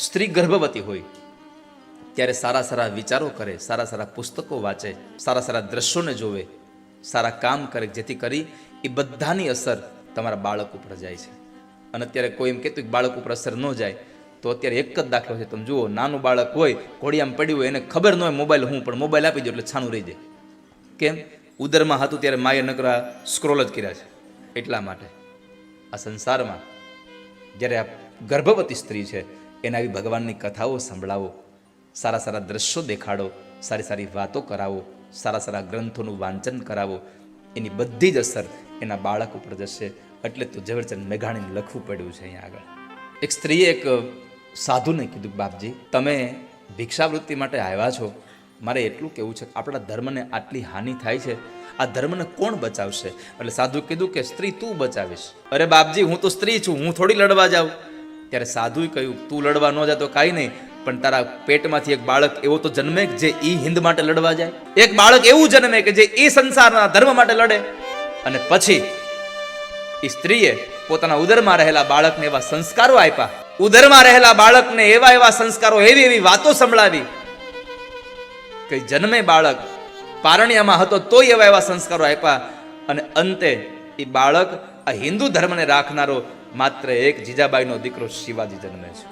સ્ત્રી ગર્ભવતી હોય ત્યારે સારા સારા વિચારો કરે, સારા સારા પુસ્તકો વાંચે, સારા સારા દ્રશ્યોને જોવે, સારા કામ કરે, જેથી કરી એ બધાની અસર તમારા બાળક ઉપર જાય છે. અને અત્યારે કોઈ એમ કહેતું કે બાળક ઉપર અસર ન જાય, તો અત્યારે એક જ દાખલો છે. તમે જુઓ, નાનું બાળક હોય, ઘોડિયામાં પડ્યું હોય, એને ખબર ન હોય મોબાઈલ હું, પણ મોબાઈલ આપી દો એટલે છાનું રહી જાય. કેમ? ઉદરમાં હતું ત્યારે માએ નકરા સ્ક્રોલ જ કર્યા છે. એટલા માટે આ સંસારમાં જ્યારે આ ગર્ભવતી સ્ત્રી છે એને આવી ભગવાનની કથાઓ સંભળાવો, સારા સારા દ્રશ્યો દેખાડો, સારી સારી વાતો કરાવો, સારા સારા ગ્રંથોનું વાંચન કરાવો, એની બધી જ અસર એના બાળક ઉપર જશે. એટલે તો ઝવેરચંદ મેઘાણીને લખવું પડ્યું છે અહીંયા આગળ. એક સ્ત્રીએ એક સાધુને કીધું, બાપજી તમે ભિક્ષાવૃત્તિ માટે આવ્યા છો, મારે એટલું કહેવું છે કે આપણા ધર્મને આટલી હાનિ થાય છે, આ ધર્મને કોણ બચાવશે? એટલે સાધુ કીધું કે સ્ત્રી તું બચાવીશ. અરે બાપજી હું તો સ્ત્રી છું, હું થોડી લડવા જાઉં. ત્યારે સાધુએ કહ્યું, તું લડવા ન જા તો કાંઈ નહીં, પણ તારા પેટમાંથી એક બાળક એવો તો જન્મે જે ઈ હિન્દ માટે લડવા જાય. એક બાળક એવું જન્મે કે જે એ સંસારના ધર્મ માટે લડે. અને પછી એ સ્ત્રીએ પોતાના ઉદરમાં રહેલા બાળકને એવા સંસ્કારો આપ્યા, ઉદરમાં રહેલા બાળકને એવા એવા સંસ્કારો, એવી એવી વાતો સંભળાવી કે જન્મે બાળક પારણ્યમાં હતો તોય એવા એવા સંસ્કારો આપ્યા. અને અંતે એ બાળક આ હિન્દુ ધર્મને રાખનારો માત્ર એક જીજાબાઈનો દીકરો શિવાજી જન્મે છે.